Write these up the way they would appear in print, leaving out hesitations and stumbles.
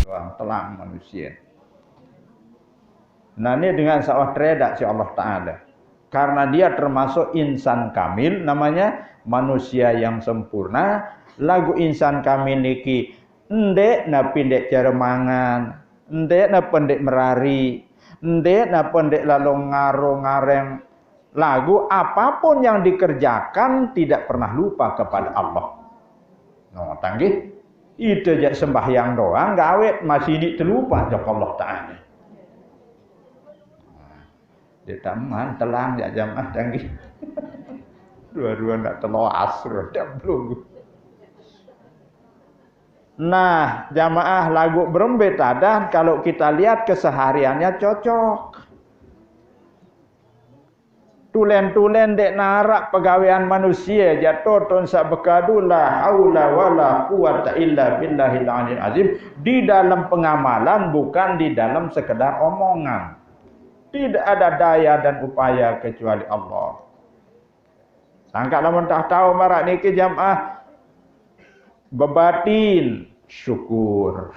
doang telang manusia. Nah ini dengan sawah teredak si Allah Ta'ala. Karena dia termasuk insan kamil, namanya manusia yang sempurna. Lagu insan kamil niki ndek na pindek cara mangan, ndek na pendek merari, ndek na pendek lalu ngareng lagu, apapun yang dikerjakan tidak pernah lupa kepada Allah. No, tanggih itu aja sembahyang doang gawe masih ini terlupa jok Allah Ta'ala. Dia taman telang ya jamaah tanggih. Dua-dua nak telo asr dah belum. Nah, jamaah lagu berembet ada kalau kita lihat kesehariannya cocok. Tulen-tulen dek narak pegawaian manusia jatuh ton sak bekadu la haula wala quwata illa billahil aliyil azim di dalam pengamalan bukan di dalam sekedar omongan. Tidak ada daya dan upaya kecuali Allah. Sangka lamun tak tahu marak niki jamaah bebatin syukur.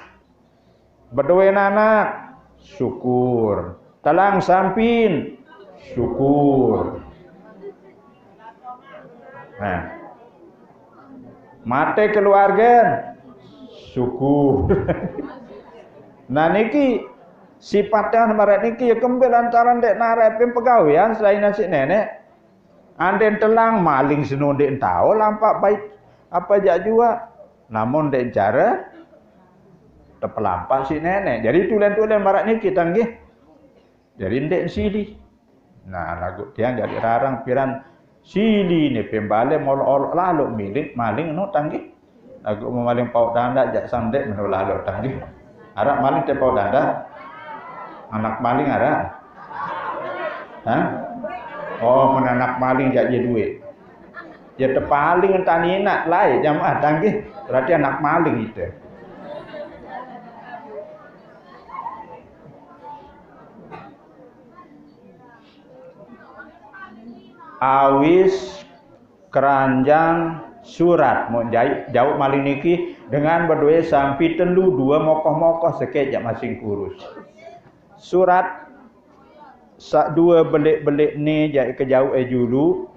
Berduwe anak syukur. Talang sampin syukur. Nah. Mate keluarga syukur. Nah niki sifatnya marak niki ya kembel antaran dek narepin pegawaian selain nasi nenek. Anden telang maling senundek tahu lampak baik apa jak jua. Namun dek cara terpelampak si nenek. Jadi tulen-tulen marak niki tanggih. Jadi ndek sili. Nah lagu tiang jadi rarang piran sili ni pembale mol lalu milik maling no tanggih. Lagu memaling pau danda jak sandek menol lalu tanggih. Arak maling te pau danda. Anak maling ada? Hah? Oh, menanak maling jadi duit. Ya terpaling entani nak lain jamaah tanggih. Berarti anak maling itu. Awis keranjang surat mau jauh maling niki dengan berdua sampai telu dua mokoh-mokoh sekejap masing kurus. Surat sak dua belik-belik ni jak kejauh julu.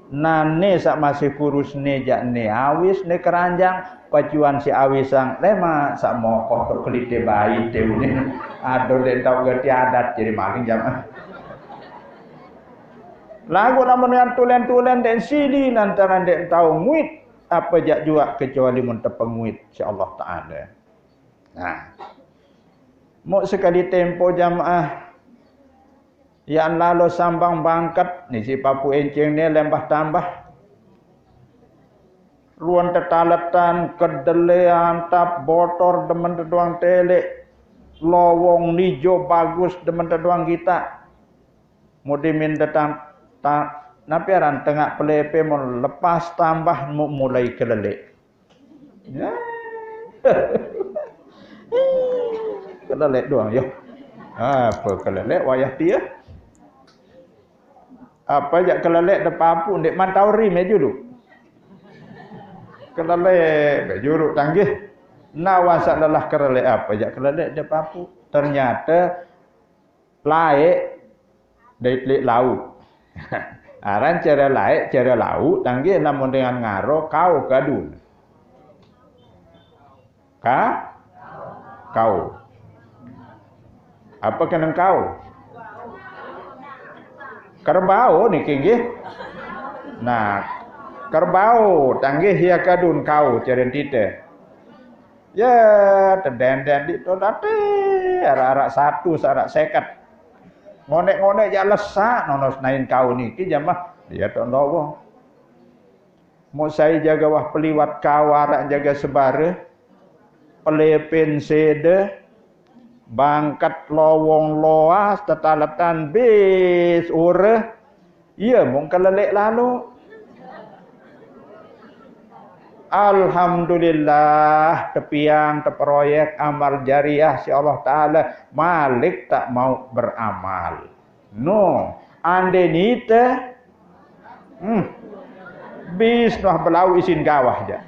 Nane sak masih kurus ni jak ni awis ni keranjang pacuan si awisang lema sak mokoh tok kelite bayi teu ni. Aduh den tau gerti adat jadi maling jamaah. Lagu namun dengan tulen-tulen den sili lantaran den tau muit apa jak jua kecuali mun tepenguit si Allah Taala. Nah. Mau sekali tempo jamaah yang lalu sambang bangkat ni si papu enceng ni lembah tambah ruan tetaletan kedelean tap botor demen teduang telek lowong nijo bagus demen teduang kita mudimin datang tak napiaran tengah pelepe mau lepas tambah mulai kelelek ya. Kelelek doang yo. Apa kelelek wayah dia? Apa jak kelelek de papu ndek mantauri me juru. Kelelek de juru tanggih. Nawasak lelah kelelek apa jak kelelek de papu. Ternyata laik dari laut. Aran cara laik cara laut tanggih namun dengan ngaro kau gadun. Kau. Apa kena kau? Kerbau ni kinggih. Nah, kerbau tanggih hia kadun kau ceren tite. Ya, teden-den di to date, arak-arak satu, arak sekat. Ngonek-ngonek ya lesak nonos nain kau niki jamah. Dia tok lowo. Mau saya jaga wah peliwat kau arak jaga sebare. Pelepen sede. Bangkat lowong loas tetaletan bis ureh iya mung kelelek lalu alhamdulillah tepiang teproyek amal jariah si Allah Ta'ala Malik tak mau beramal no ande nite bis noh belau isin gawah ja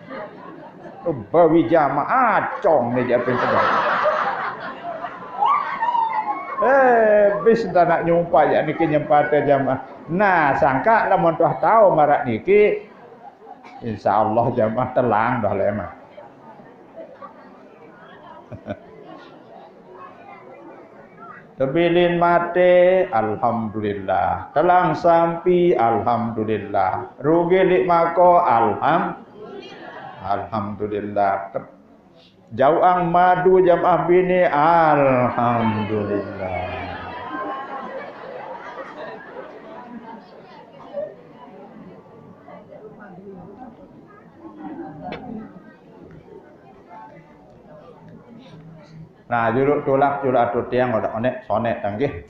bawi jamaah acong ni japin tegak. Bis dah nak nyumpah ya niki nyempate jamaah. Nah, sangka lamun tuah tahu marak niki insyaallah jamaah telang dah lemah. Tebilin mate alhamdulillah, telang sampi alhamdulillah, rugi lik mako alhamdulillah. Jauang madu jamaah bini alhamdulillah. Nah, juruk tulak atut tiang odak onek sonek tanggih.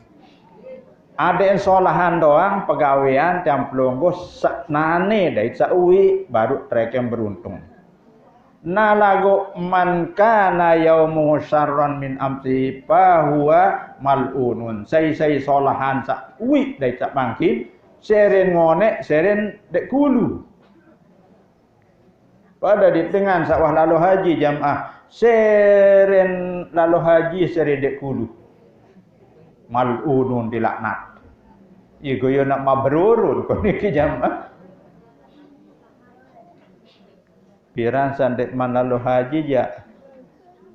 Ada solahan doang pegawaian tiang pelunggu saknane dari sauwi baru trek yang beruntung. Na lagu man kana yaumuhu syarran min amsi fa huwa mal'unun. Sai solahan sauwi dari sak bangkin seren ngonek seren dek kulu. Pada di tengah sawah lalu haji jamaah seren lalu haji seredek kulu mal'unun dilaknat. Iku yo nak mabrurun kok niki jamaah. Piran sandet man lalu haji ja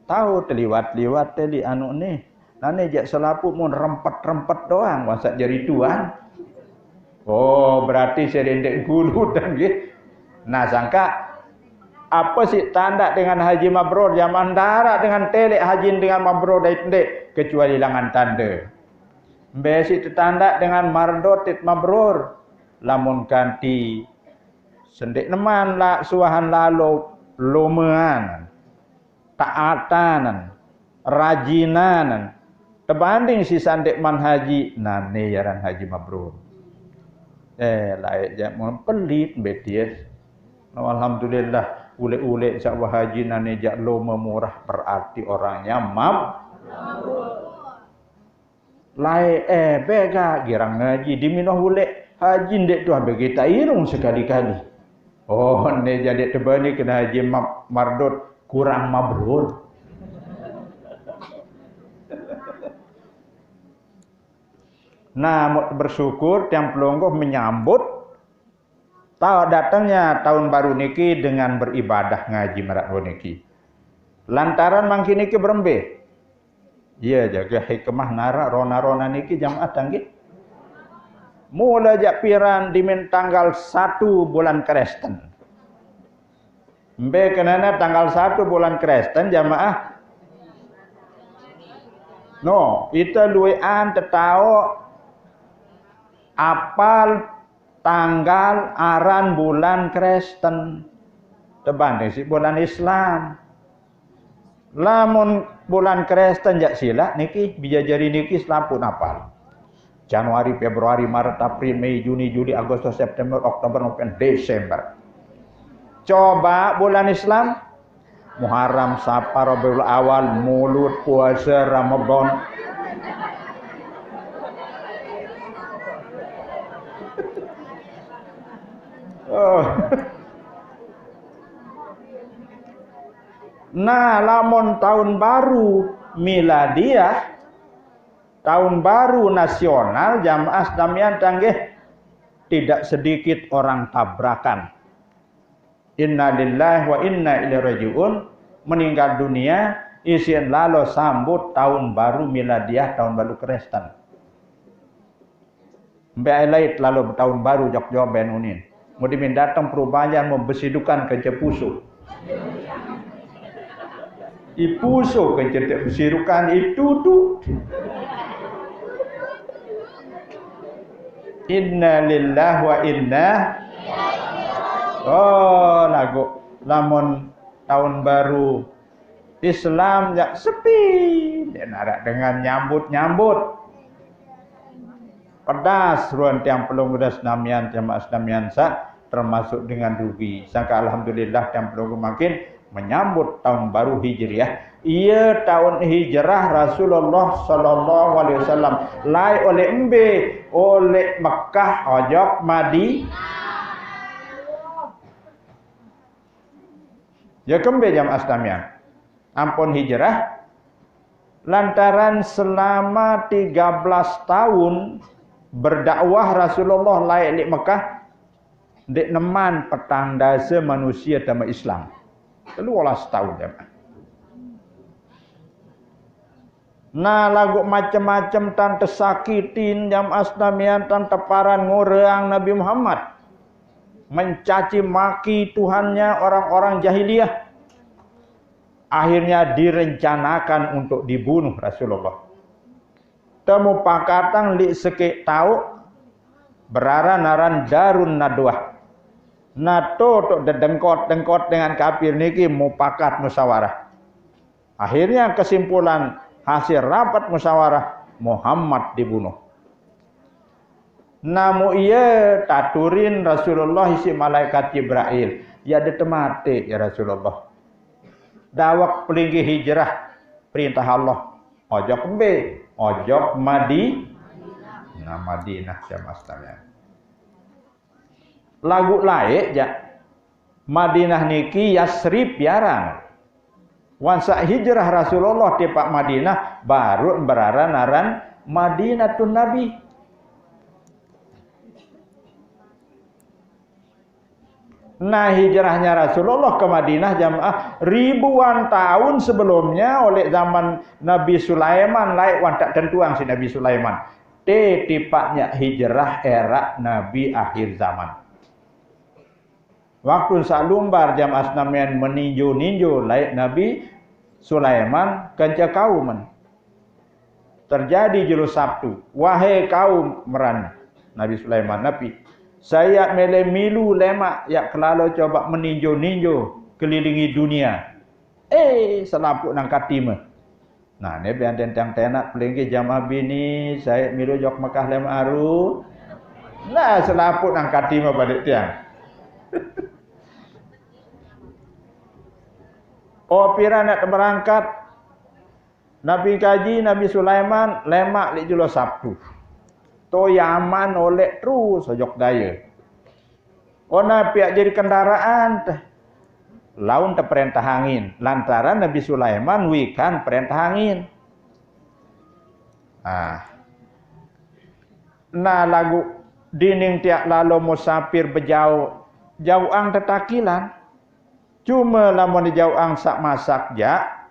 tahu terliwat-liwat tadi anu ni. Nane jak selapu mun rempet-rempet doang wasak jari tuan. Oh, berarti serendek kulu dan nggih. Nah, sangka apa sih tanda dengan haji mabrur zaman darat dengan telek haji dengan mabrur dek kecuali langan tanda. Besi tanda dengan mardotit mabrur lamun ganti sendek neman la suahan lalu lumean taatanan rajinan terbanding si sandek man haji nane yaran haji mabrur. Laik jamun pelit beties. Alhamdulillah ule-ule sawah haji nane jak loma murah berarti orangnya lai bega girang ngaji diminoh ule haji ndek tu bagi tak irung sekali-kali. Oh ne jadi tebani kena haji mardot kurang mabrur. Nah, bersyukur tiang pelungguh menyambut tahu datangnya tahun baru niki dengan beribadah ngaji merak niki. Lantaran mangkin niki berembe. Iya jaga hikmah nara rona-rona niki jamaah tanggih. Mula jak piran dimin tanggal 1 bulan Kristen. Mbe kenana tanggal 1 bulan Kristen jamaah. No, itu luwean tetau apal tanggal aran bulan Kristen tebanding si bulan Islam. Lamun bulan Kristen jak sila niki bijajari niki selampun apal. Januari, Februari, Maret, April, Mei, Juni, Juli, Agustus, September, Oktober, November, Desember. Coba bulan Islam Muharram, Safar, Rabiul Awal, Maulud, puasa, Ramadan. Nah, lamun tahun baru miladiah, tahun baru nasional jamaah damian tanggih tidak sedikit orang tabrakan. Inna lillahi wa inna ilaihi rajiun, meninggal dunia isin lalu sambut tahun baru miladiah, tahun baru Kristen. Mbak elait lalu tahun baru jok-jok benunin. Mudimin datang perubahan membesidukan ke Jepusu. Ipuso ke besidukan itu tuh. Inna lillahi wa inna. Oh, lagu lamun tahun baru Islam ya sepi. Dia narak dengan nyambut-nyambut. Pedas ruan tiang pelunggu das namian jamaah namian sa termasuk dengan rugi. Sangka alhamdulillah tiang pelunggu makin menyambut tahun baru Hijriah. Ia tahun hijrah Rasulullah sallallahu alaihi wasallam lai oleh embe oleh Mekah ojok Madinah. Ya kembe jamaah sekalian. Ampun hijrah lantaran selama 13 tahun berdakwah Rasulullah layak di Mekah dek neman petang dasa manusia dalam Islam. Lalu olah setahun jamaah. Nah lagu macam-macam tan tersakitin jamaah sekalian tan teparan ngoreang Nabi Muhammad. Mencaci maki Tuhannya orang-orang jahiliyah. Akhirnya direncanakan untuk dibunuh Rasulullah. Temu pakatan li sekik tahu berara-naran Darun Nadwah. Nato tok dengkot dengan kafir niki mupakat musyawarah. Akhirnya kesimpulan hasil rapat musyawarah Muhammad dibunuh. Namu ia taturin Rasulullah isi malaikat Jibril. Ya ditemati ya Rasulullah. Dawak pelinggi hijrah perintah Allah. Ojok be, ojok Nah Madinah jamaah sekalian. Lagu laik ja. Madinah niki Yasrib yarang. Wansa hijrah Rasulullah di Pak Madinah baru berara-naran Madinatun Nabi. Nah hijrahnya Rasulullah ke Madinah jamaah ribuan tahun sebelumnya oleh zaman Nabi Sulaiman laik wantak tentuang si Nabi Sulaiman. Tipaknya hijrah era Nabi akhir zaman. Waktu salumbar jamaah sekalian meninju-ninju laik Nabi Sulaiman kenca kauman. Terjadi julu Sabtu. Wahai kaum meran Nabi Sulaiman Nabi. Saya milu lemak ya kelalu coba meninjau-ninjau kelilingi dunia. Selaput nang katima. Nah, ni biar tentang tenak pelinggi jamaah bini, saya milu jok Mekah lemak aru. Nah, selaput nang katima balik tiang. Pira nak berangkat Nabi kaji Nabi Sulaiman lemak li julu Sabtu. To Yaman oleh terus sojok daya. Ona pihak jadi kendaraan teh. Laun te perintah angin. Lantaran Nabi Sulaiman wikan perintah angin. Nah lagu dining tiak lalu musafir bejauh jauang tetakilan. Cuma lamun jauang sak masak ja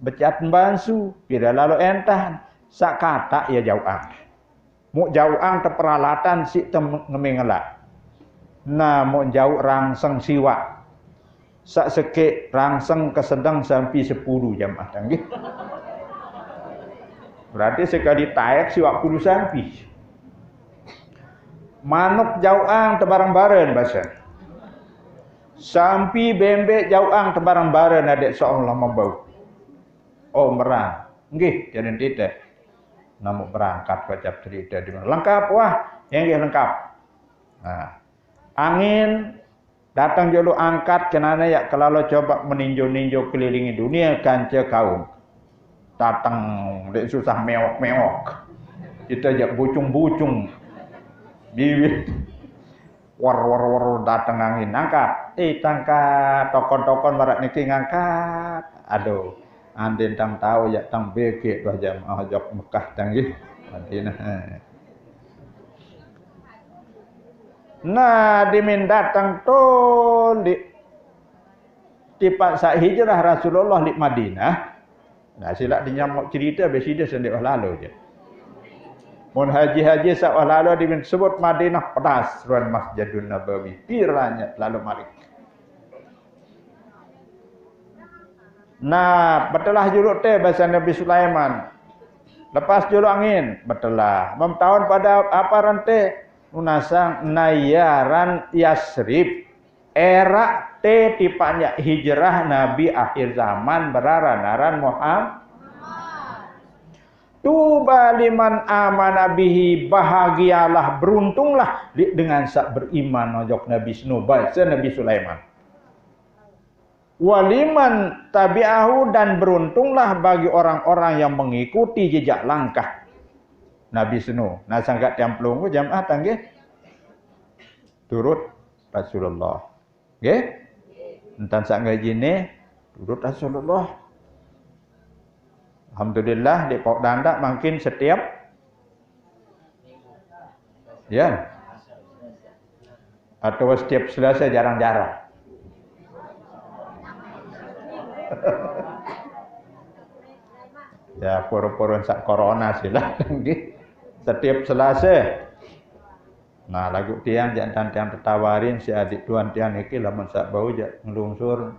becat bansu. Pira lalu entah sak kata ya jauang. Mu jauang te peralatan si tem ngemengelak. Nah mu jauh rangseng siwak. Sak sekek rangseng kesedang sampai 10 jamaah tanggih. Berarti sekali taek siwak 10 sampai. Manuk jauang te bareng-bareng bahasa. Sampai bembek jauang te bareng-bareng adek seolah membau. Oh merang. Nggih jadi tidak. Namun berangkat wajib cerita di mana lengkap wah yang dia lengkap. Nah, angin datang jolo angkat kenana ya kalau coba meninjau-ninjau kelilingi dunia kanca kaum datang dek susah meok-meok kita ajak bucung-bucung bibit war datang angin angkat tangkat tokon-tokon barat niki ngangkat aduh anden tang tahu ya tang beke dua jam ajak Mekah tanggih Madinah. Nah dimin datang tu di paksa hijrah Rasulullah di Madinah. Nah silak dinyamuk cerita besida sendiri lalu je. Mun haji sawah lalu dimin sebut Madinah pedas ruan Masjidun Nabawi piranya lalu mari. Nah, betelah juluk teh bahasa Nabi Sulaiman. Lepas juluk angin, betelah. Memtahun pada apa rante? Unasang nayaran Yasrib. Era teh tipanya hijrah Nabi akhir zaman berara-naran Muhammad. Tuba liman amana bihi, bahagialah, beruntunglah dengan sak beriman ojok Nabi Nabi Sulaiman. Waliman tabi'ahu, dan beruntunglah bagi orang-orang yang mengikuti jejak langkah Nabi Nuh. Nah sangkat templung jamaah tanggih turut Rasulullah. Nggih. Entan sak ngaji ni turut Rasulullah. Alhamdulillah di Pok Dandak makin setiap ya. Atau setiap Selasa jarang-jarang. Ya pura-pura sak corona sila setiap Selasa. Nah lagu tiang jantan tiang tertawarin si adik tuan tiang iki lamun sak bau jak ngelungsur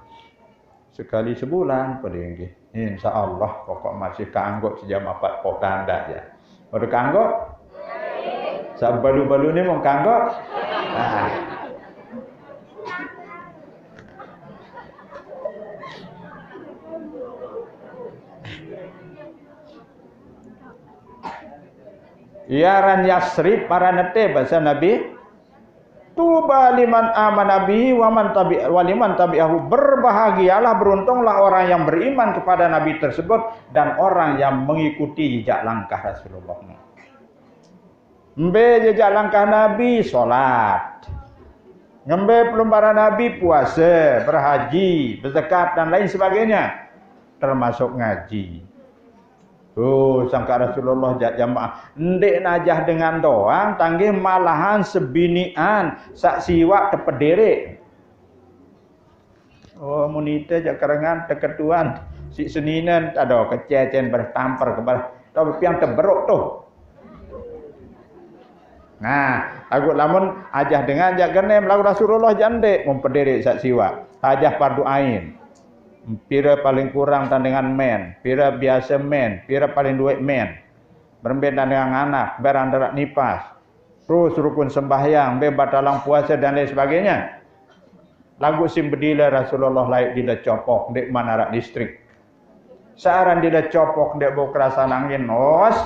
sekali sebulan pada nggih. Insyaallah pokok masih kaanggok sejam 4 Pok Dandak ya. Pada kaanggok? Sak balu-balu ni mau kaanggok? Nah. Yaran Yasrib para nete bahasa Nabi tuba liman amana bihi wa liman tabi'ahu, berbahagialah beruntunglah orang yang beriman kepada Nabi tersebut dan orang yang mengikuti jejak langkah Rasulullah. Mbe jejak langkah Nabi salat, ngembe pelumbaran Nabi puasa, berhaji, berzakat dan lain sebagainya termasuk ngaji. Sangka Rasulullah jak jamaah ndek najah dengan doang tanggih malahan sebinian sak siwak tepederek. Munite jak kerengan teketuan si seninan ada kececen bertampar kebar tapi piang teberuk tu. Nah, aku lamun ajah dengan jak genem lagu Rasulullah jandek mempederek sak siwak. Ajah fardu ain. Pira paling kurang tandingan men, pira biasa men, pira paling duit men. Berbeda dengan anak, berandarak nipas. Terus rukun sembahyang, batalang puasa dan lain sebagainya. Lagu sim bedila Rasulullah laik dila copok dek manarak listrik. Searan dila copok dek bau kerasan angin nos.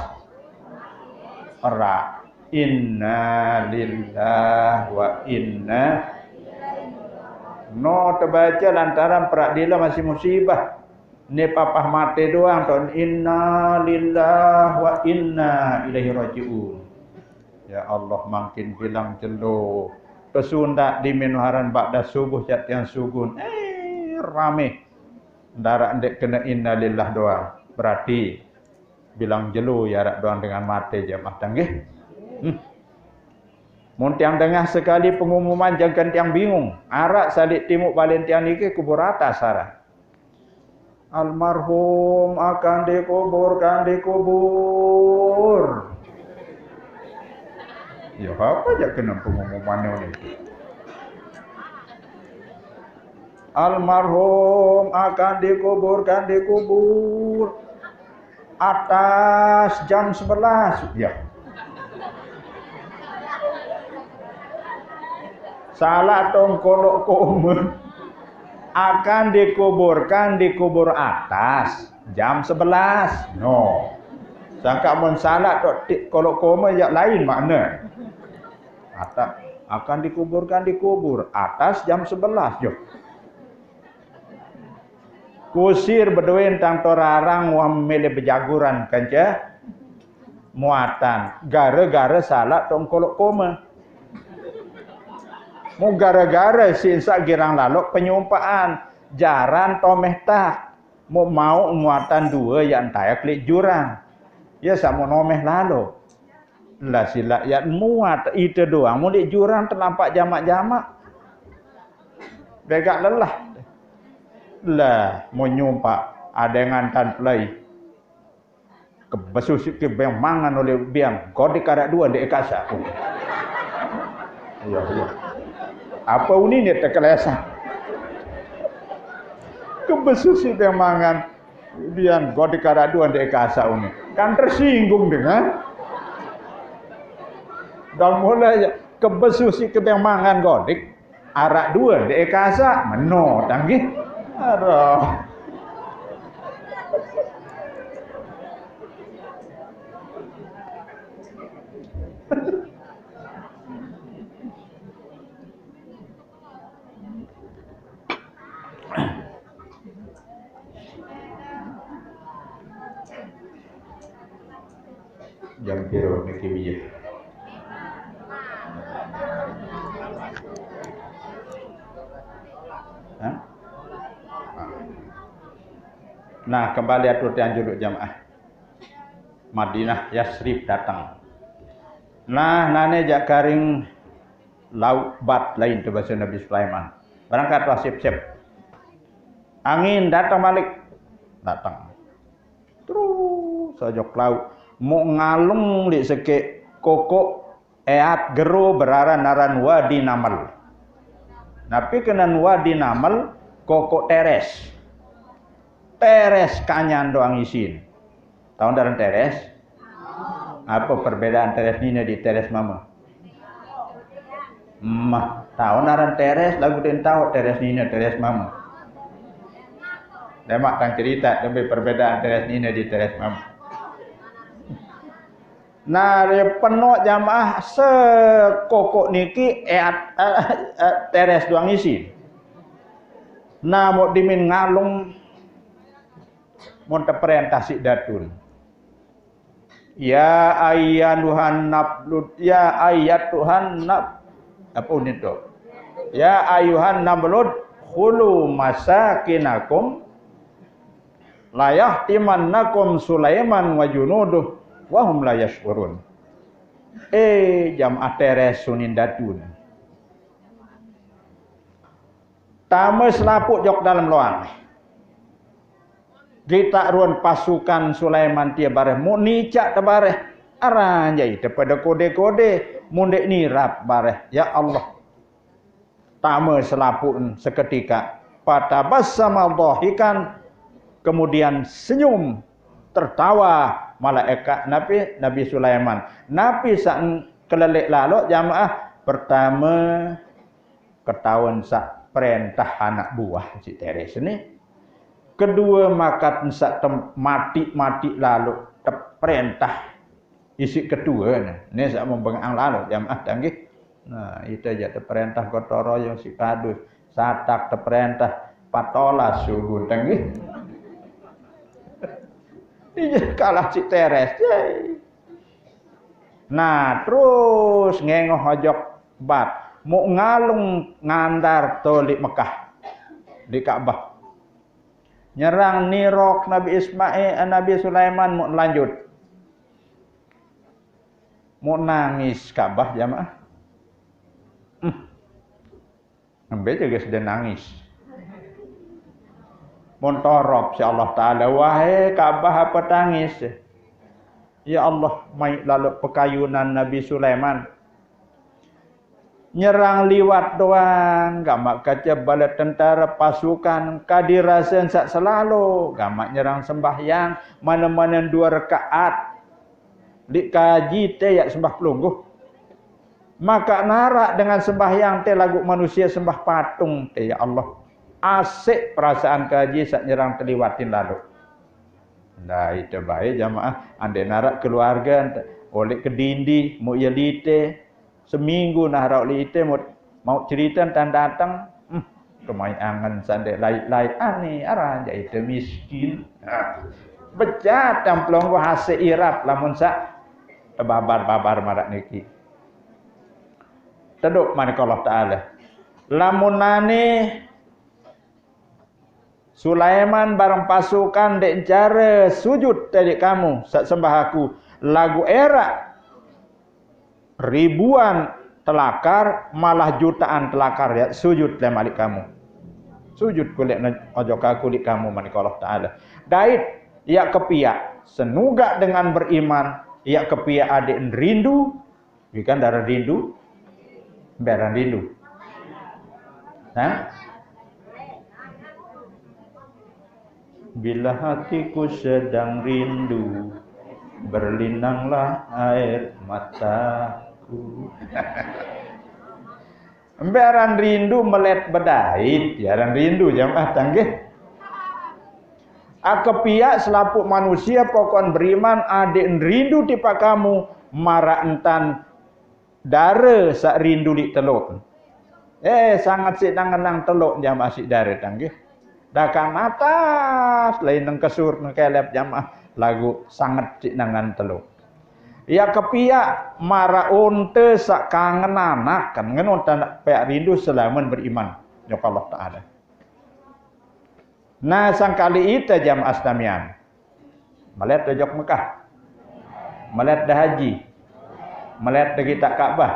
Ora. Inna lillahi wa inna no terbaca lantaran perak dila masih musibah. Ni papah mati doang ton inna lillahi wa inna ilaihi rajiun. Ya Allah makin bilang jelo. Kesundak di minuharan ba'da subuh jat yang sugun. Rame. Darak ndek kena inna lillahi doang. Berarti bilang jelo ya rak doang dengan mati jamaah tanggih. Mun tiang tengah sekali pengumuman jangan tiang bingung. Arak salik timuk balen tiang niki kubur atas arah. Almarhum akan dikubur. Ya apa aja kena pengumuman ini. Almarhum akan dikubur atas jam 11. Ya. Salah tong kolok kome akan dikuburkan di kubur atas jam 11. No. Sangka mun salah tok kolok kome yang lain makna. Akan dikuburkan di kubur atas jam 11. Jo. Kusir beduin tang torarang wa mele bejaguran kanca muatan gara-gara salah tong kolok kome. Mu gara-gara sinsa girang lalok penyumpaan jaran tomeh tak mau muatan dua yang tayak klik jurang ya sama nomeh lalu lah sila ya muat itu doang mu di jurang terlampak jamak-jamak begak lelah lah mau nyumpak ada ngantan play kebesus ke biang mangan oleh biang kau dikarak dua di ekasa iya apa uni ni terkelesan kebesusi mangan bian god dikaraduan di ekasa uni kan tersinggung dengan dan mulai kebesusi mangan godik arak dua di ekasa meno tanggih aduh jam piro niki piye Nah, kembali atur dianjur jamaah. Madinah Yasrib datang. Nah, nane jak garing laut bat lain tu bahasa Nabi Sulaiman. Berangkatlah siap-siap. Angin datang balik. Datang. Terus sajok laut. Mau ngalung di sekek kokok eat geru beraran-aran wadi namal. Tapi kenan wadi namal kokok teres. Teres kanyan doang isin. Tahu dalam teres? Apa perbedaan teres ni di teres mama? Tahu dalam teres lagu den tahu teres ni teres mama. Demak tang cerita demi perbedaan teres ni di teres mama. Nah, penuh jamaah sekokok niki teres doang isin. Nah, mau dimin ngalung mun perintah si datun. Ya ayyuhan nablut ya ayat Tuhan nab apa itu? Ya ayyuhan nablut khulu masakinakum la yahtimannakum Sulaiman wa junuduh wa hum la yashurun. Jamaah teres sunin datun. Tames lapuk jok dalam loang. Kita ruan pasukan Sulaiman tia bareh mu nicak tebareh aranjai daripada kode-kode mundek nirap bareh ya Allah. Tama selapun seketika patabassama dhahikan kemudian senyum tertawa malaikat Nabi Sulaiman. Nabi sak kelelek lalu jamaah pertama ketahuan sak perintah anak buah si Teres ni. Kedua makat sak mati lalu perintah isi kedua ni sak membengang lalu jamaah tanggih. Nah, itu aja perintah gotong royong si kadus satak perintah patola suhu tanggih. Iya kalah si Teres. Nah, terus ngengoh hojok bat mau ngalung ngandar tolik Mekah di Ka'bah. Nyerang nirok Nabi Sulaiman mau lanjut. Mau nangis Ka'bah jamaah. Ambil juga sudah nangis. Montorop si Allah Ta'ala. Wahai Ka'bah apa tangis? Ya Allah, mai lalu pekayunan Nabi Sulaiman. Nyerang liwat doang, gamak kaca bala tentara pasukan kadirasen sak selalu, gamak nyerang sembahyang mana-mana 2 rakaat. Di kaji teh yak sembah pelungguh. Maka narak dengan sembahyang teh lagu manusia sembah patung teh ya Allah. Asik perasaan kaji sak nyerang terliwatin lalu. Nah itu baik jamaah, andai narak keluarga oleh kedindi mau ya lite seminggu nah rau lite mau cerita dan datang kemai angan sandek lai ani arah jadi miskin. Becat tamplong gua hasil irap lamun sak babar marak niki. Teduk manika Allah Ta'ala. Lamunane Sulaiman bareng pasukan dek cara sujud tadi kamu sak sembah aku lagu era ribuan telakar malah jutaan telakar ya sujud le malik kamu. Sujud kulit ojo kaku di kamu manika Allah Ta'ala. Dait ya kepiak senuga dengan beriman ya kepiak adik rindu bukan darah rindu beran rindu. Hah? Bila hatiku sedang rindu, berlinanglah air mataku. Beran rindu melet bedait, jaran rindu jamaah tanggih. Akepiak selaput manusia pokon beriman adik rindu tipa kamu marak entan dara sak rindu di teluk. Sangat sik nang teluk jamaah sik dara tanggih. Dakan atas lain nang kesur nang kelep jamaah lagu sangat cik nangan teluk. Ya kepiak mara unte sak kangen anak kan ngenon tanda peak rindu selaman beriman ya Allah Ta'ala. Nah sangkali ita jamaah sekalian. Melihat dojok Mekah. Melihat dah haji. Melihat dah kita Kaabah.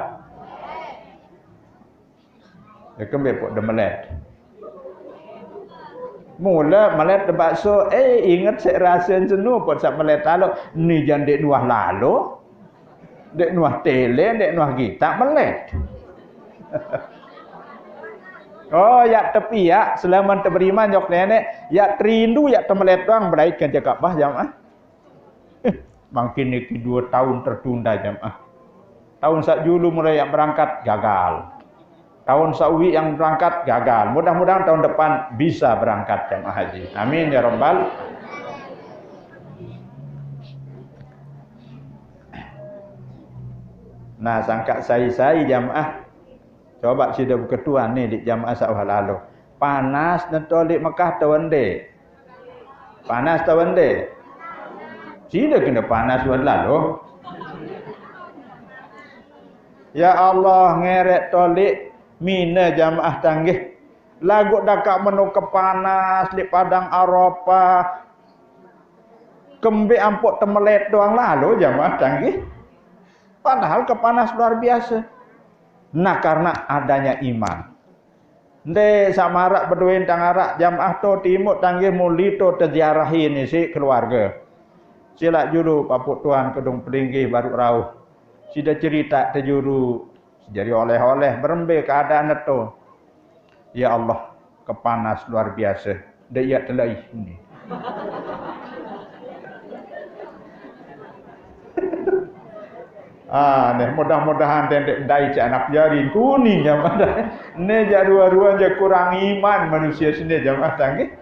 Dia kembali pun dah melihat. Mula melihat dah bakso, ingat saya rasa jenuh pun sak melihat lalu. Ni jangan dek nuah lalu. Dek nuah tele, dek nuah kita melihat. Oh, ya tepi ya, selama beriman jok nenek, ya terindu ya temelet doang beraikan jaga Kaabah jamaah. Makin niki 2 tahun tertunda jamaah. Tahun sak julu mulai yang berangkat gagal. Tahun sawi yang berangkat gagal. Mudah-mudahan tahun depan bisa berangkat jamaah haji. Amin ya rabbal. Nah, sangka saya jamaah. Coba sudah berketuan ni di jamaah sawah lalu. Panas netolik Mekah tawande. Panas tawande. Sida kena panas wan lalu. Ya Allah ngeret tolik mina jamaah tanggih. Lagu dakak menu kepanas di padang Arafah. Kembe ampuk temelet doang lalu jamaah tanggih. Padahal kepanas luar biasa. Nah karena adanya iman. Nde samarak berduin tangarak jamaah to timuk tanggih muli to terziarahi ni si keluarga. Silak juru papuk tuan kedung pelinggih baru rauh. Sida cerita terjuru jadi oleh-oleh berembe keadaan itu. Ya Allah, kepanas luar biasa. Dia telai ini. Mudah-mudahan tendek dai cak anak jarin kuning jamaah. Ne jak dua-dua je kurang iman manusia sini jamaah tanggih.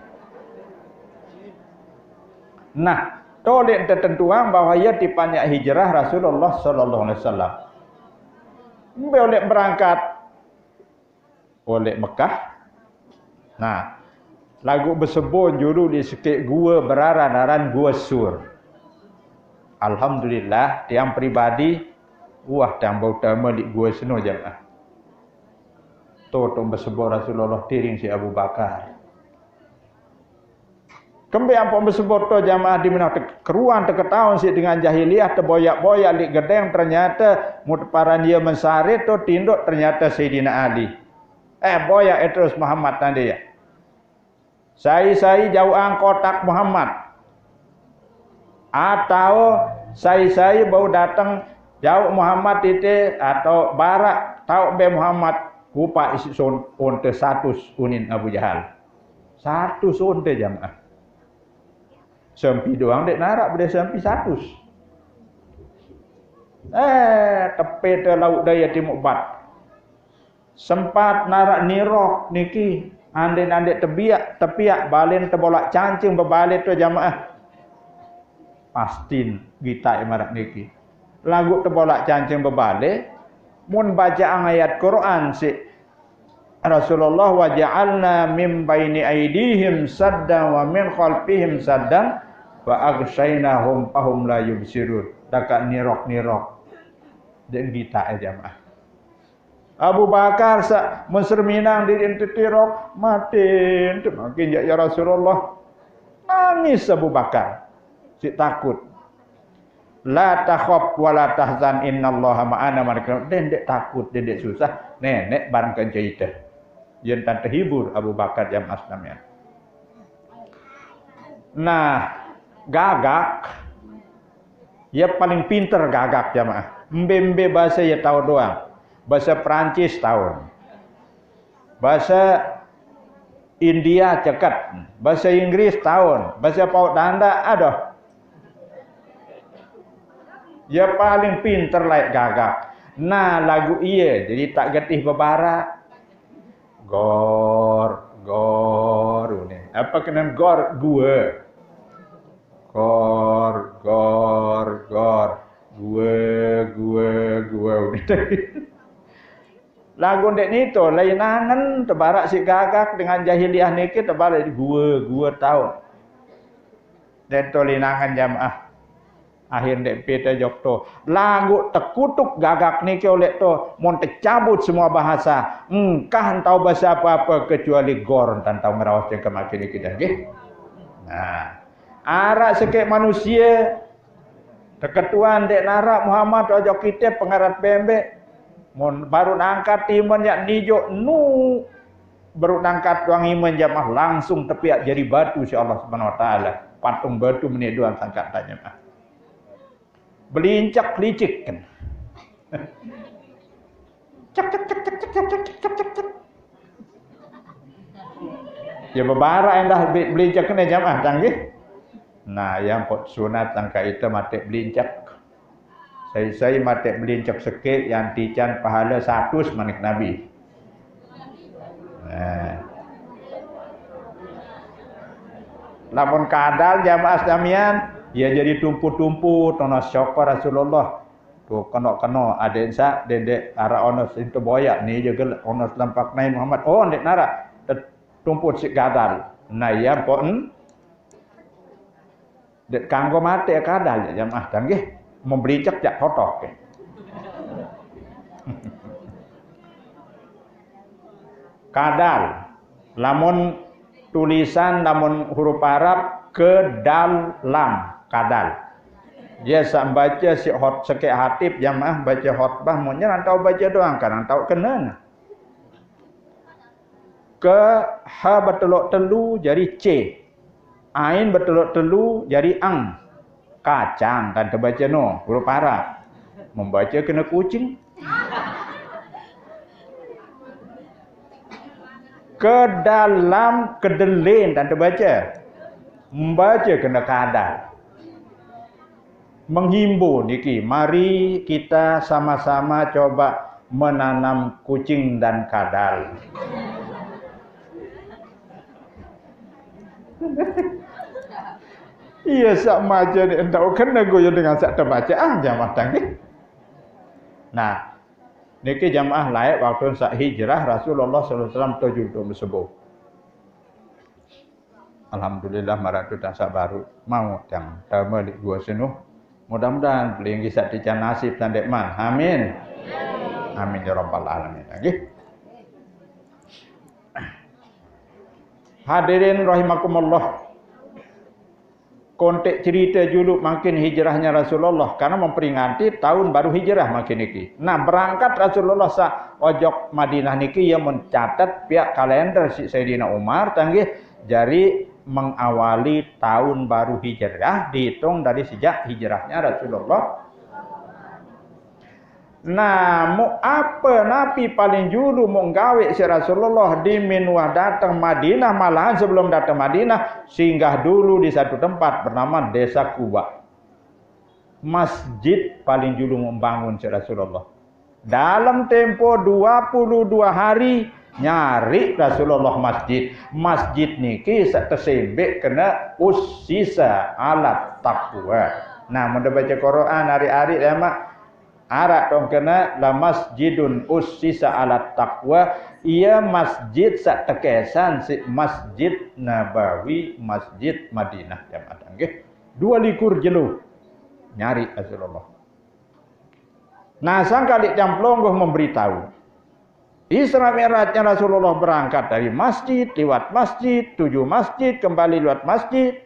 Nah, tolek tertentuan bahwa ia dipanjak hijrah Rasulullah sallallahu alaihi wasallam. Boleh berangkat oleh Mekah. Nah, lagu bersebut juru di sikit gua beraran-aran Gua Sur. Alhamdulillah tiang pribadi wah tambah utama di Gua Seno jamaah. Toto bersebut Rasulullah tiring si Abu Bakar. Kembe ampun bersebut to jamaah di mana keruan teketaun si dengan jahiliyah terboyak-boyak di gedeng ternyata mutparan dia mensarit to tinduk ternyata Sayyidina Ali. Boyak terus Muhammad tadi ya. Saya jauh kotak Muhammad. Atau saya baru datang jauh Muhammad itu atau barak tahu be Muhammad kupa isi onte 100 unin Abu Jahal. 100 onte jamaah. Sempi doang dek narak boleh sempi 100. Tepi te laut daya timuk bat. Sempat narak nirok niki ande-ande tepiak balen terbolak cancing berbalik tu jamaah. Pastin kita imarat niki. Lagu terbolak cancing berbalik mun bacaan ayat Quran si Rasulullah wa ja'alna min baini aidihim saddan wa min khalfihim saddan wa aghshaynahum fahum la yubsirun. Dakak nirok-nirok dan kita jamaah. Abu Bakar menserminang di tirok matin makin ya Rasulullah. Nangis Abu Bakar. Si takut. La takhaf wa la tahzan innallaha ma'ana mereka. Dendek takut, dendek susah. Nenek barang kencerita. Yang tak terhibur Abu Bakar jam aslamnya. Nah, gagak. Ia paling pintar gagak jamaah. Mbe bahasa ia tahu doang. Bahasa Perancis tahu. Bahasa India cekat. Bahasa Inggris tahu. Bahasa Paut Danda ada. Ia paling pintar like gagak. Nah, lagu ia jadi tak getih bebarak. Gor ni. Apa kena gor gua? Gor. Gua. Lagu dek ni tu lainangan terbarak si gagak dengan jahiliah niki terbalik gua tahu. Dan tu lainangan jamaah. Akhir dek peta jok to. Lagu tekutuk gagak ni ke oleh to. Mon tercabut semua bahasa. Engkah tahu bahasa apa-apa kecuali gor dan tahu ngerawas yang kemakin kita. Okay? Nah, arak sikit manusia. Keketuan dek narak Muhammad ojo kita pengarat bembek. Mon baru angkat timan yak nijo nu baru angkat tuang iman jamaah langsung tepiak jadi batu si Allah Subhanahu wa taala. Patung batu meniduan sangkat tanya mah. Belincak licik kan. Cek cek cek cek cek cek cek cek cek. Ya berbara endah belincak kena jamaah tanggih. Nah, yang pot sunat sangka itu mati belincak. Saya mati belincak sikit yang tican pahala 100 manik Nabi. Lamun kadal jamaah damian, ya jadi tumpu-tumpu tonos syokor Rasulullah. Tu kena ada insa dedek ara onos itu boyak ni juga onos lampak naik Muhammad. Oh ndek nara tumput si kadal. Nah ya pon dek kanggo mati kadal jamaah tanggih memblicak jak totok. Kadal lamun tulisan lamun huruf Arab ke dal lam kadal. Dia sak baca si hot sekek hatib jamaah baca khutbah munnya rantau baca doang kan rantau kena. Ke ha betuluk telu jadi C. Ain betuluk telu jadi ang. Kacang kan terbaca no huruf Arab. Membaca kena kucing. Ke dalam kedelin dan terbaca. Membaca kena kadal. Menghimbau niki, mari kita sama-sama coba menanam kucing dan kadal. Iya sama aja ni entah kena goyo dengan sak terbacaan jamaah tangki. Nah, niki jamaah layak waktu sak hijrah Rasulullah sallallahu alaihi wasallam 7 tersebut. Alhamdulillah maratu dan sak baru mau yang tama di gua senuh. Mudah-mudahan beli kisah tican nasib dan dekman. Amin. Amin ya rabbal alamin. Nggih. Hadirin rahimakumullah. Kontek cerita dulu makin hijrahnya Rasulullah karena memperingati tahun baru hijrah makin niki. Nah, berangkat Rasulullah sa ojok Madinah niki yang mencatat pihak kalender si Sayyidina Umar tanggih jari mengawali tahun baru hijrah dihitung dari sejak hijrahnya Rasulullah. Nah, mau apa Nabi paling dulu mau gawe si Rasulullah di Minwah datang Madinah, malahan sebelum datang Madinah singgah dulu di satu tempat bernama Desa Quba. Masjid paling dulu membangun si Rasulullah. Dalam tempo 22 hari nyari Rasulullah masjid. Masjid niki tersembek kena ussisa ala taqwa. Nah, mau baca Quran hari-hari ya mak arak dong kena la masjidun ussisa ala taqwa, ia masjid sak tekesan si Masjid Nabawi, Masjid Madinah jamaah nggih. 22 jelu nyari Rasulullah. Nah, sang kali Camplonggoh memberitahu Isra Mi'rajnya Rasulullah berangkat dari masjid, lewat masjid, 7 masjid, kembali lewat masjid.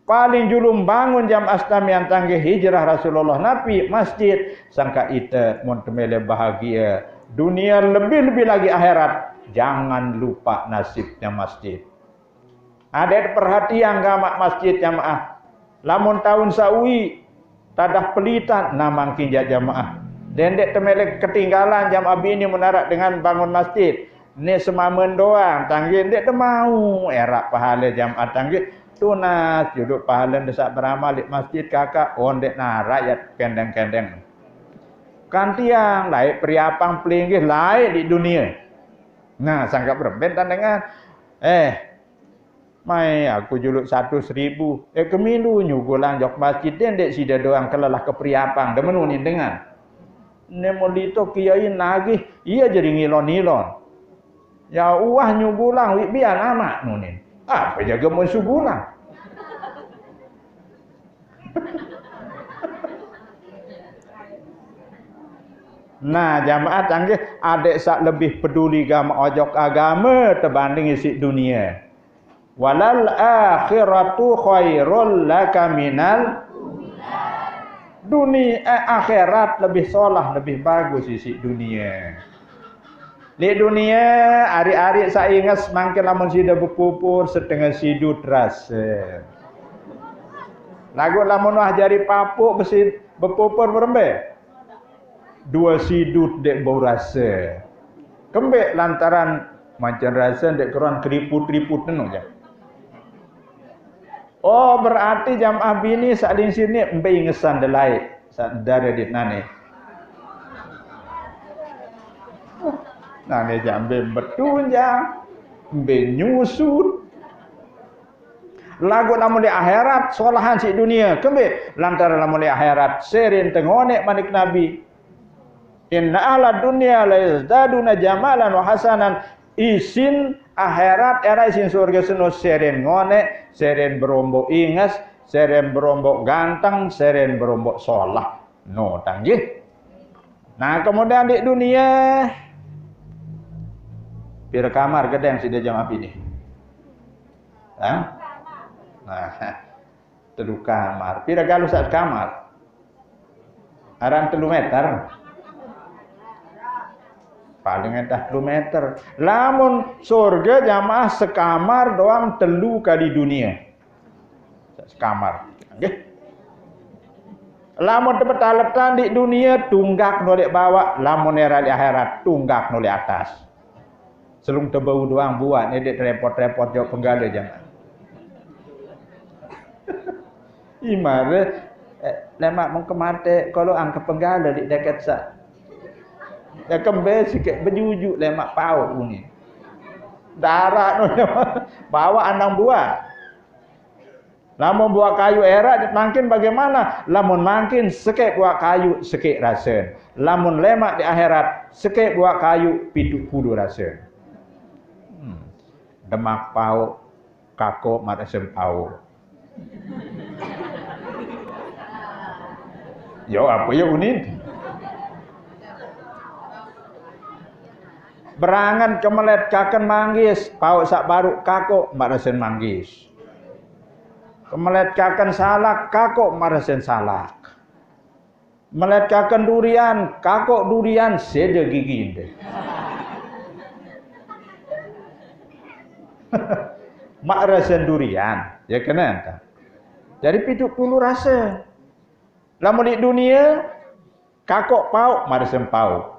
Paling julung bangun jam astamian tanggih hijrah Rasulullah Nabi masjid. Sangka ita montemele bahagia. Dunia lebih-lebih lagi akhirat. Jangan lupa nasibnya masjid. Ada perhatian gamak masjid jamaah. Lamun tahun sawi. Tadah pelitan. Nah mangkin jamaah. Dendek temele ketinggalan jam abi ini menarak dengan bangun masjid. Ini semamen doang. Tanggih dek mau. Erak pahala jamaah tanggih. Tunas duduk pahala desak beramal di masjid kakak ondek nah rakyat kendeng-kendeng kan tiang laik priapang pelinggih laik di dunia. Nah sangka berbentan dengan mai aku juluk 100.000 kemilu nyugulang jok masjid dendek sida doang kelelah ke priapang demenunin dengan nemolito kiai nagih iya jadi ngilon-ngilon ya uah nyugulang biar anak nunin. Apa jaga musuh bulan? Nah, jamaah canggih adik sak lebih peduli gama ojok agama terbanding isi dunia. Walal akhiratu khairul laka minal dunia. Akhirat lebih solah, lebih bagus isi dunia. Di dunia hari-hari saya ingat semakin lamun sida berpupur setengah sidut rasa. Lagu lamun wah jari papuk besi berpupur berembe. Dua sidut dek bau rasa. Kembek lantaran macam rasa dek keruan keriput-keriput nenu je. Oh berarti jamaah bini saling sini embe ingesan delai sadar dit nane. Nane jambe betul ja. Embe nyusut. Lagu lamun di akhirat solahan si dunia kembek lantaran lamun di akhirat serin tengonek manik nabi. Inna ahla dunya la yazdaduna jamalan wa hasanan. Isin akhirat era isin surga seno seren ngone, seren berombok ingas, seren berombok ganteng, seren berombok solah. No tanggih. Nah, kemudian di dunia pira kamar gedeng sida jamaah ini. Hah? Nah, telu kamar. Pira galu sak kamar? Aran 3 meter. Paling entah 3 meter. Lamun surga jamaah sekamar doang 3 kali dunia. Sekamar. Nggih. Lamun tebet-letan di dunia tunggak nolek bawah, lamun era di akhirat tunggak nolek atas. Selung tebau doang buat edek repot-repot jauh penggala jamaah. Imare lemak mengkemarte kalau angka penggala di dekat sa. Ya kembe sikit berjujuk lemak pau ni. Darat no bawa andang buah. Lamun buah kayu erat makin bagaimana? Lamun makin sikit buah kayu sikit rasa. Lamun lemak di akhirat sikit buah kayu 70 rasa. Demak pau kako marasem pau. Yo apa ya unin? Berangan kemelet kaken manggis, pau sak baru kako marasen manggis. Kemelet kaken salak, kako marasen salak. Melet kaken durian, kako durian sede gigi inde. Mak rasen durian, ya kena entah. Jadi piduk dulu rasa. Lamun di dunia kako pau marasen pau.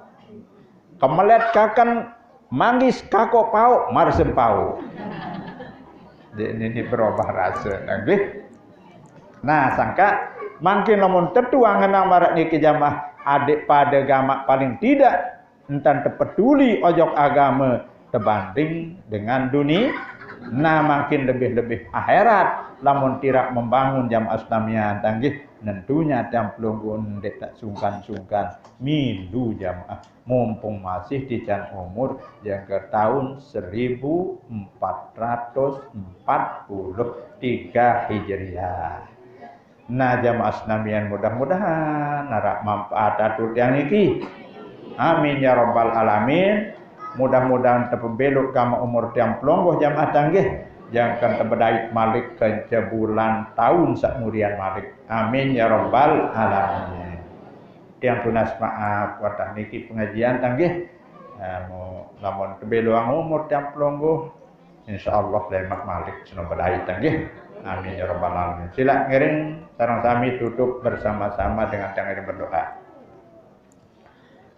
Kemelet kakan manggis kako pau marsem pau. Ini berubah rasa nggih. Nah, sangka makin lamun tetuang ngenang barat niki jamaah adik pada agama paling tidak entan terpeduli ojok agama terbanding dengan dunia. Nah, makin lebih-lebih akhirat lamun tidak membangun jamaah Islamiah tanggih tentunya tiang pelunggun tak sungkan-sungkan milu jamaah mumpung masih di jan umur yang ke tahun 1443 Hijriah. Nah jamaah Islamiah mudah-mudahan narak manfaat atur yang iki. Amin ya rabbal alamin. Mudah-mudahan terpembelok kama umur tiang pelonggoh jamaah tanggih. Jangan terbedait malik ke bulan tahun sakmurian malik. Amin ya rabbal alamin. Tiang tunas maaf wadah niki pengajian tanggih. Lamun kebeluang umur tiang pelonggoh insyaallah lemak malik seno bedait tanggih. Amin ya rabbal alamin. Sila ngiring sareng sami duduk bersama-sama dengan tangan berdoa.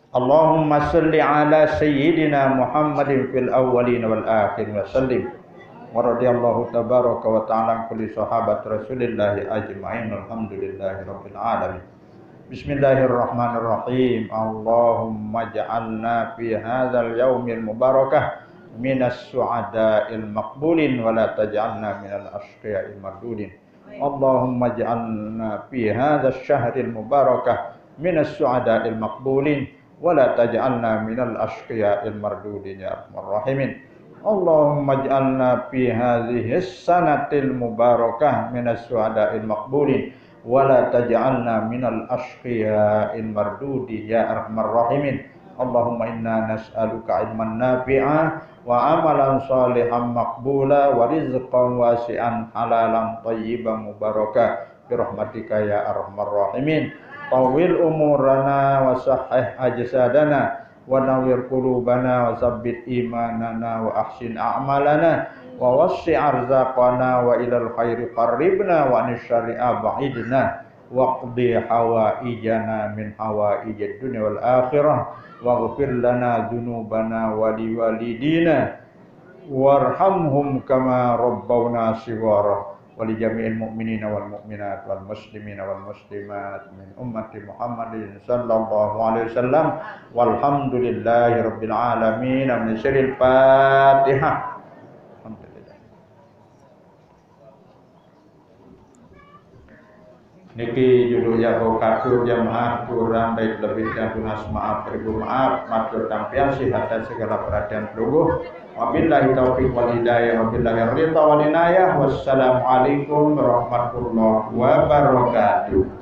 Allahumma salli ala sayyidina Muhammadin fil awwalin wal akhirin wa sallim. Wa radhiyallahu tabaraka wa ta'ala kulli sahabat Rasulillah ajma'in alhamdulillahi rabbil alamin. Bismillahirrahmanirrahim. Allahumma ja'alna fi hadzal yaumil mubarakah minas su'ada'il maqbulin wa la taj'alna minal ashqiya'il mardudin. Allahumma ja'alna fi hadzal syahril mubarakah minas su'ada'il maqbulin wa la taj'alna minal ashqiya'il mardudin ya arhamar rahimin. Allahumma ij'alna fi hadhihi as-sanatil mubarakah minas su'ada'il maqbulin wa la taj'alna minal ashqiya'il mardudi ya arhamar rahimin. Allahumma inna nas'aluka ilman nafi'a wa amalan salihan maqbula wa rizqan wasi'an halalan thayyiban mubaraka bi rahmatika ya arhamar rahimin. Tawil umurana wa sahih ajsadana wa nawwir qulubana wa tsabbit imanana wa ahsin a'malana wa wassi' arzaqana wa ilal khairi qarribna wa anis syarri ab'idna waqdi hawaijana min hawaijid dunya wal akhirah waghfir lana dzunubana wa liwalidina warhamhum kama rabbawna shighara wa li jami'il mu'minina wal mu'minat wal muslimina wal muslimat min ummati Muhammadin sallallahu alaihi wasallam walhamdulillahi rabbil alamin. Amin. Siril Fatihah. Niki judulnya katur jamaah kurang baik lebihnya tunas maaf ribu maaf matur tampian sihat dan segala perhatian seluruh. Wabillahi taufiq wal hidayah wabillahi ridha wal inayah. Wassalamualaikum warahmatullahi wabarakatuh.